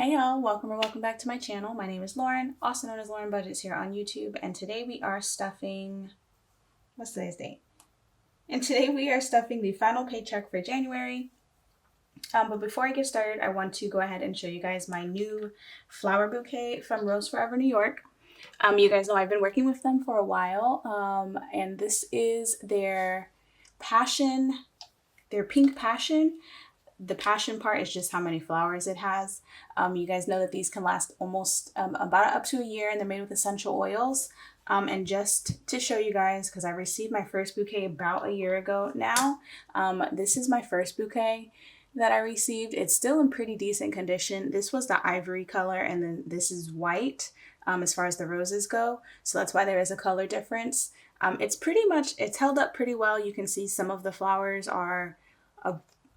Hey y'all, welcome or welcome back to my channel. My name is Lauren, also known as Lauren Budgets here on YouTube, and today we are stuffing, what's today's date? And today we are stuffing the final paycheck for January. But before I get started, I want to go ahead and show you guys my new flower bouquet from Rose Forever New York. You guys know I've been working with them for a while, and this is their passion, their pink passion. The passion part is just how many flowers it has. You guys know that these can last almost about up to a year, and they're made with essential oils. And just to show you guys, because I received my first bouquet about a year ago now, this is my first bouquet that I received. It's still in pretty decent condition. This was the ivory color, and then this is white as far as the roses go. So that's why there is a color difference. It's held up pretty well. You can see some of the flowers are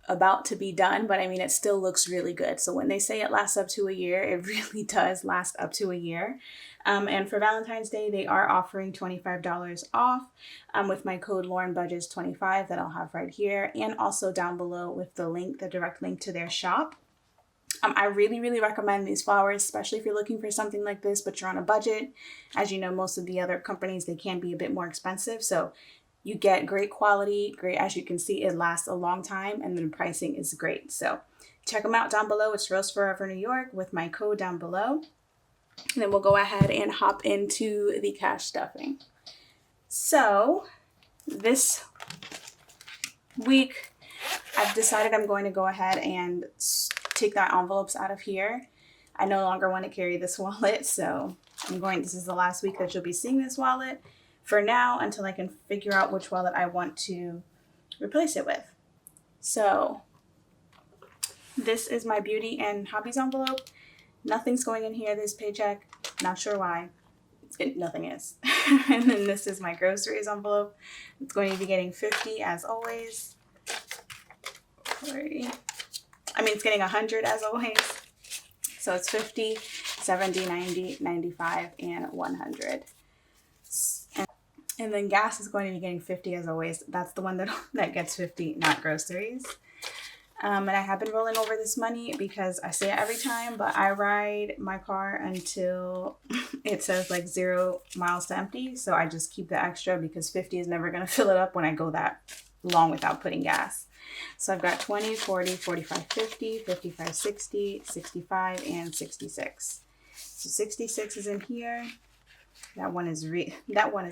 about to be done, but I mean, it still looks really good. So when they say it lasts up to a year, it really does last up to a year. And for Valentine's Day, they are offering $25 off with my code LaurenBudgets25 that I'll have right here, and also down below with the link, the direct link to their shop. I really recommend these flowers, especially if you're looking for something like this, but you're on a budget. As you know, most of the other companies, they can be a bit more expensive. So you get great quality, great, as you can see, it lasts a long time, and the pricing is great. So check them out down below. It's Rose Forever New York with my code down below. And then we'll go ahead and hop into the cash stuffing. So this week, I've decided I'm going to go ahead and take the envelopes out of here. I no longer want to carry this wallet, so this is the last week that you'll be seeing this wallet for now, until I can figure out which wallet I want to replace it with. So this is my beauty and hobbies envelope. Nothing's going in here this paycheck. Not sure why. Nothing is. And then this is my groceries envelope. It's going to be getting 50 as always. 40. It's getting 100 as always. So it's 50, 70, 90, 95, and 100. And then gas is going to be getting 50 as always. That's the one that gets 50, not groceries. And I have been rolling over this money because I say it every time, but I ride my car until it says like 0 miles to empty. So I just keep the extra because 50 is never going to fill it up when I go that long without putting gas. So I've got 20, 40, 45, 50, 55, 60, 65, and 66. So 66 is in here. That one is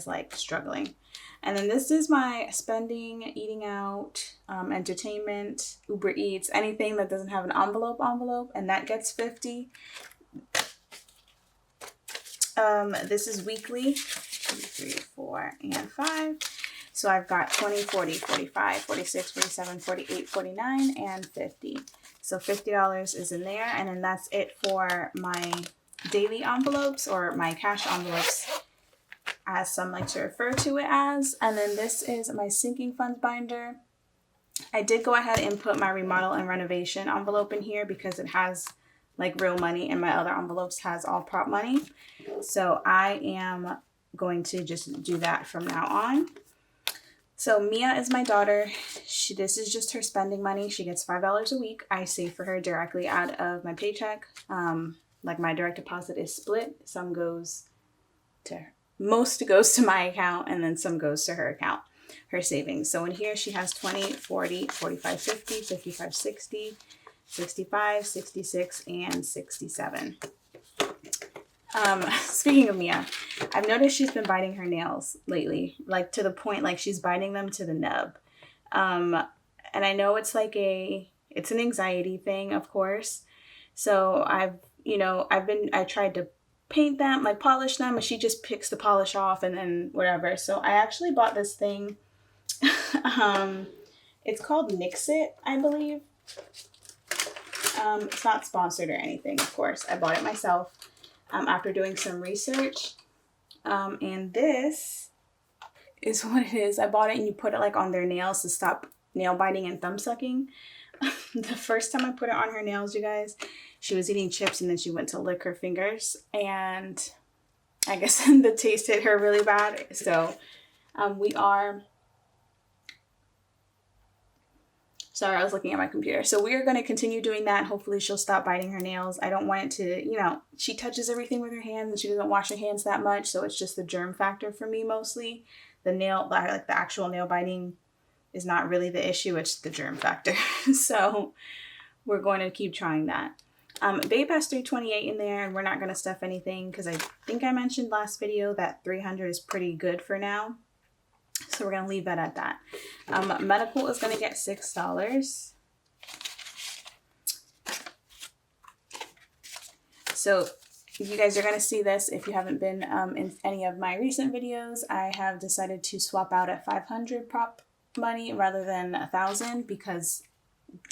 like struggling. And then this is my spending, eating out, entertainment, Uber Eats, anything that doesn't have an envelope, and that gets 50. This is weekly, 2, 3, 4, and 5. So I've got 20, 40, 45, 46, 47, 48, 49, and 50. So $50 is in there, and then that's it for my daily envelopes, or my cash envelopes, as some like to refer to it as. And then this is my sinking funds binder. I did go ahead and put my remodel and renovation envelope in here because it has like real money, and my other envelopes has all prop money. So I am going to just do that from now on. So Mia is my daughter. This is just her spending money. She gets $5 a week. I save for her directly out of my paycheck. Like my direct deposit is split. Most goes to my account, and then some goes to her account, her savings. So in here she has 20, 40, 45, 50, 55, 60, 65, 66, and 67. Speaking of Mia, I've noticed she's been biting her nails lately, like to the point like she's biting them to the nub. And I know it's it's an anxiety thing, of course. So I tried to paint them, like polish them, and she just picks the polish off and then whatever. So I actually bought this thing. It's called Nixit, I believe. It's not sponsored or anything, of course. I bought it myself after doing some research. And this is what it is. I bought it, and you put it like on their nails to stop nail biting and thumb sucking. The first time I put it on her nails, you guys, she was eating chips, and then she went to lick her fingers, and I guess the taste hit her really bad. So we are Sorry, I was looking at my computer. So we are going to continue doing that. Hopefully she'll stop biting her nails. I don't want it to, you know, she touches everything with her hands and she doesn't wash her hands that much. So it's just the germ factor for me mostly. The nail, like the actual nail biting is not really the issue. It's the germ factor. So we're going to keep trying that. Babe has 328 in there and we're not going to stuff anything because I think I mentioned last video that 300 is pretty good for now. So we're going to leave that at that. Medical is going to get $6. So you guys are going to see this if you haven't been in any of my recent videos. I have decided to swap out at 500 prop money rather than 1,000 because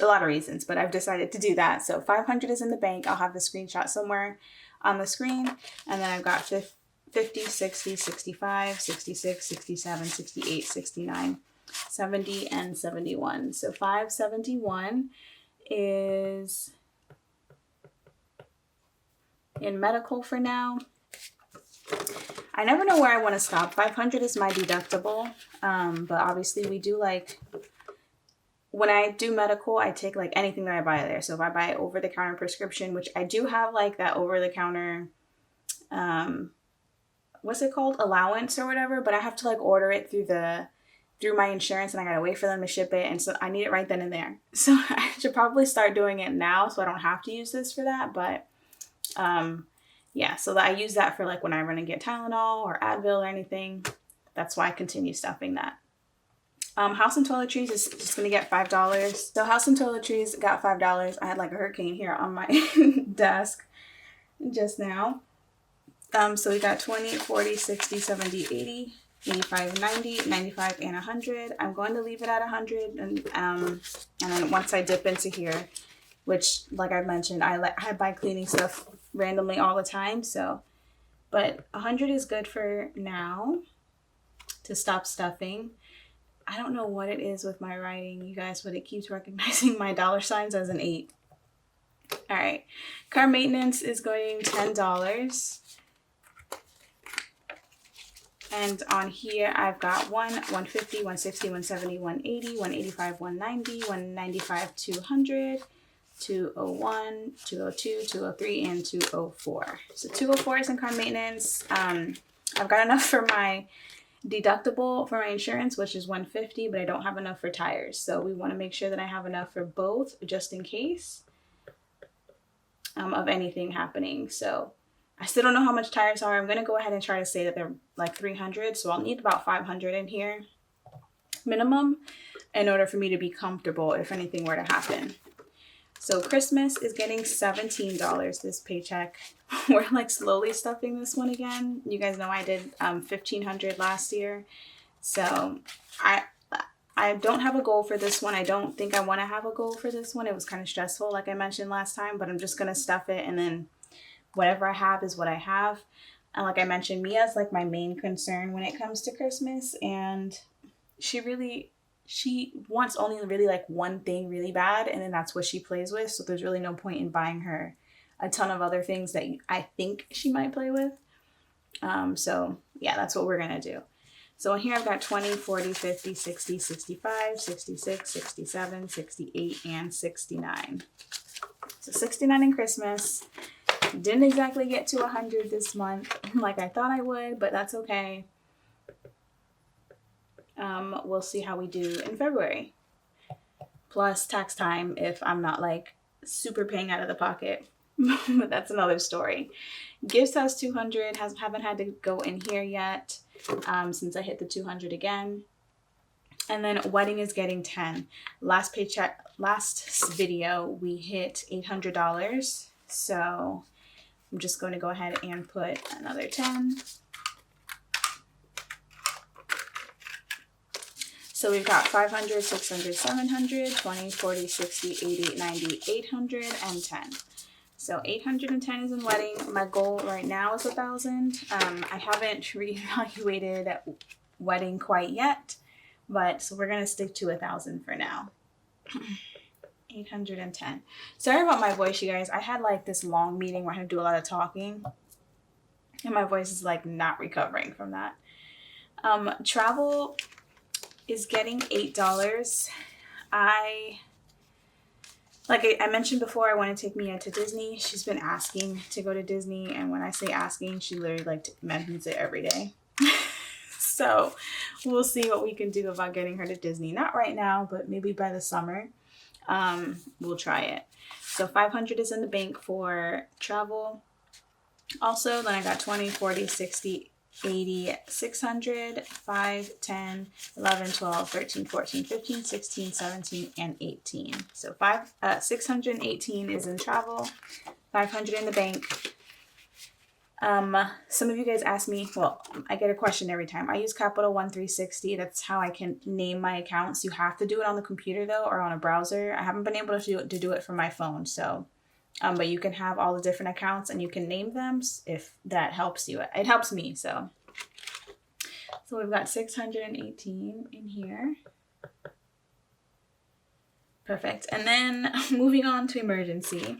a lot of reasons, but I've decided to do that. So 500 is in the bank. I'll have the screenshot somewhere on the screen. And then I've got 50, 60, 65, 66, 67, 68, 69, 70, and 71. So 571 is in medical for now. I never know where I want to stop. 500 is my deductible, but obviously we do like, when I do medical, I take like anything that I buy there. So if I buy over-the-counter prescription, which I do have like that over-the-counter, what's it called? Allowance or whatever, but I have to like order it through my insurance and I gotta wait for them to ship it. And so I need it right then and there. So I should probably start doing it now so I don't have to use this for that. But yeah, so that I use that for like when I run and get Tylenol or Advil or anything. That's why I continue stuffing that. House and Toiletries is just going to get $5. So House and Toiletries got $5. I had like a hurricane here on my desk just now. So we got 20, 40, 60, 70, 80, 85, 90, 95, and 100. I'm going to leave it at 100. And then once I dip into here, which like I mentioned, I buy cleaning stuff randomly all the time. So, but 100 is good for now to stop stuffing. I don't know what it is with my writing, you guys, but it keeps recognizing my dollar signs as an 8. All right. Car maintenance is going $10. And on here, I've got 150, 160, 170, 180, 185, 190, 195, 200, 201, 202, 203, and 204. So 204 is in car maintenance. I've got enough for my deductible for my insurance, which is 150, but I don't have enough for tires. So we want to make sure that I have enough for both just in case of anything happening. So I still don't know how much tires are. I'm going to go ahead and try to say that they're like 300. So I'll need about 500 in here minimum in order for me to be comfortable if anything were to happen. So Christmas is getting $17 this paycheck. We're like slowly stuffing this one again. You guys know I did $1,500 last year. So I don't have a goal for this one. I don't think I want to have a goal for this one. It was kind of stressful, like I mentioned last time, but I'm just going to stuff it. And then whatever I have is what I have. And like I mentioned, Mia's like my main concern when it comes to Christmas. And she wants only really like one thing really bad, and then that's what she plays with. So there's really no point in buying her a ton of other things that I think she might play with. So yeah, that's what we're going to do. So in here I've got 20, 40, 50, 60, 65, 66, 67, 68, and 69. So 69 in Christmas. Didn't exactly get to 100 this month like I thought I would, but that's okay. We'll see how we do in February. Plus tax time if I'm not like super paying out of the pocket. But that's another story. Gifts has 200. Haven't had to go in here yet since I hit the 200 again. And then wedding is getting 10. Last video we hit $800. So I'm just going to go ahead and put another 10. So we've got 500, 600, 700, 20, 40, 60, 80, 90, 800, and 10. So 810 is in wedding. My goal right now is 1,000. I haven't reevaluated wedding quite yet, but so we're going to stick to 1,000 for now. 810. Sorry about my voice, you guys. I had like this long meeting where I had to do a lot of talking, and my voice is like not recovering from that. Travel is getting $8. I Like I mentioned before, I want to take Mia to Disney. She's been asking to go to Disney, and when I say asking, she literally like mentions it every day. So we'll see what we can do about getting her to Disney. Not right now, but maybe by the summer. We'll try it. So 500 is in the bank for travel. Also, then I got 20, 40, 60, 80, 600, 5, 10, 11, 12, 13, 14, 15, 16, 17, and 18. So 618 is in travel, 500 in the bank. Some of you guys ask me, well, I get a question every time. I use Capital One 360. That's how I can name my accounts. You have to do it on the computer though, or on a browser. I haven't been able to do it from my phone. So, but you can have all the different accounts and you can name them if that helps you. It helps me. So we've got 618 in here. Perfect. And then moving on to emergency.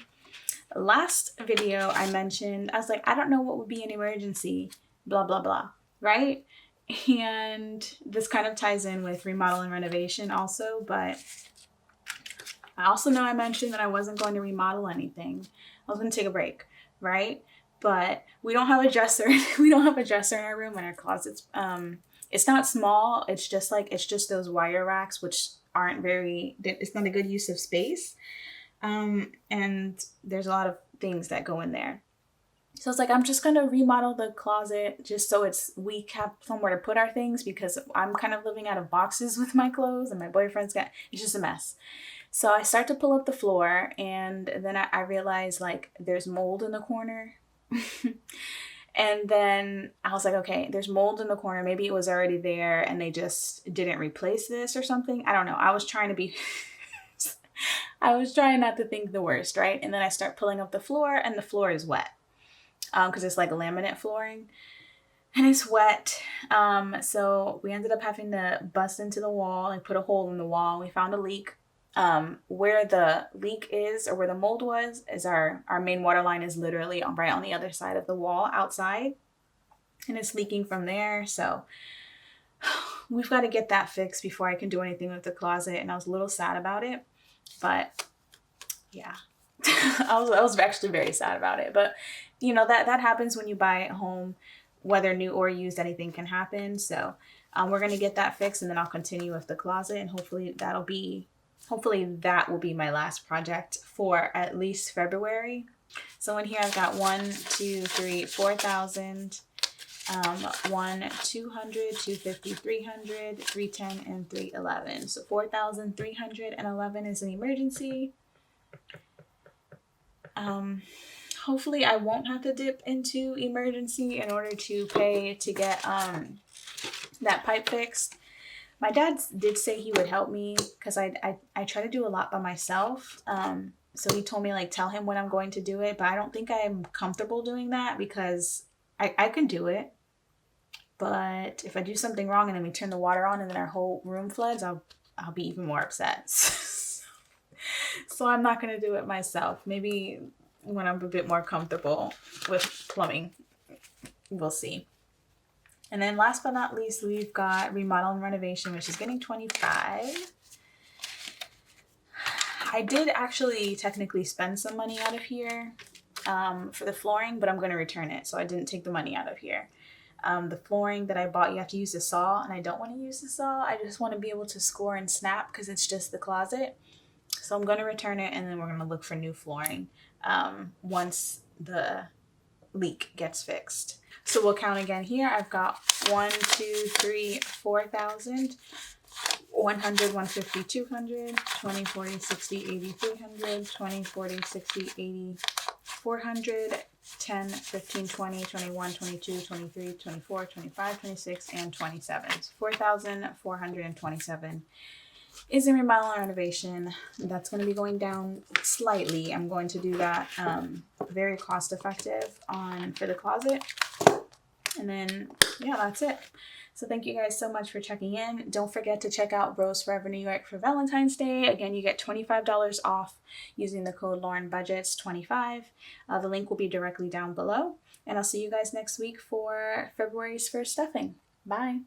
Last video I mentioned, I was like, I don't know what would be an emergency, blah, blah, blah, right? And this kind of ties in with remodel and renovation also, but I also know I mentioned that I wasn't going to remodel anything. I was going to take a break, right? But we don't have a dresser. We don't have a dresser in our room, in our closets. It's not small. It's just those wire racks, which it's not a good use of space. And there's a lot of things that go in there. So it's like, I'm just going to remodel the closet just so we have somewhere to put our things, because I'm kind of living out of boxes with my clothes and my boyfriend's it's just a mess. So I start to pull up the floor, and then I realize like there's mold in the corner. And then I was like, okay, there's mold in the corner. Maybe it was already there and they just didn't replace this or something. I don't know. I was trying not to think the worst, right? And then I start pulling up the floor, and the floor is wet because it's like laminate flooring and it's wet. So we ended up having to bust into the wall and put a hole in the wall. We found a leak. Where the leak is, or where the mold was, is our main water line is literally right on the other side of the wall outside, and it's leaking from there. So we've got to get that fixed before I can do anything with the closet. And I was a little sad about it, but yeah, I was actually very sad about it. But you know, that happens when you buy a home, whether new or used, anything can happen. So we're going to get that fixed, and then I'll continue with the closet, and hopefully that will be my last project for at least February. So in here I've got 4,000, 1, 200, 250, 300, 310, and 311. So 4,311 is an emergency. Hopefully I won't have to dip into emergency in order to pay to get that pipe fixed. My dad did say he would help me because I try to do a lot by myself. So he told me, like, tell him when I'm going to do it, but I don't think I'm comfortable doing that because I can do it. But if I do something wrong and then we turn the water on and then our whole room floods, I'll be even more upset. So I'm not going to do it myself. Maybe when I'm a bit more comfortable with plumbing, we'll see. And then last but not least, we've got remodel and renovation, which is getting 25. I did actually technically spend some money out of here for the flooring, but I'm going to return it. So I didn't take the money out of here. The flooring that I bought, you have to use a saw, and I don't want to use the saw. I just want to be able to score and snap because it's just the closet. So I'm going to return it, and then we're going to look for new flooring once the leak gets fixed. So we'll count again here. I've got 1, 2, 3, 4,000, 100, 150, 200, 20, 40, 60, 80, 300, 20, 40, 60, 80, 400, 10, 15, 20, 21, 22, 23, 24, 25, 26, and 27. So 4,427 is in remodel and renovation. That's going to be going down slightly. I'm going to do that very cost effective for the closet. And then, yeah, that's it. So thank you guys so much for checking in. Don't forget to check out Rose Forever New York for Valentine's Day. Again, you get $25 off using the code LaurenBudgets25. The link will be directly down below. And I'll see you guys next week for February's first stuffing. Bye.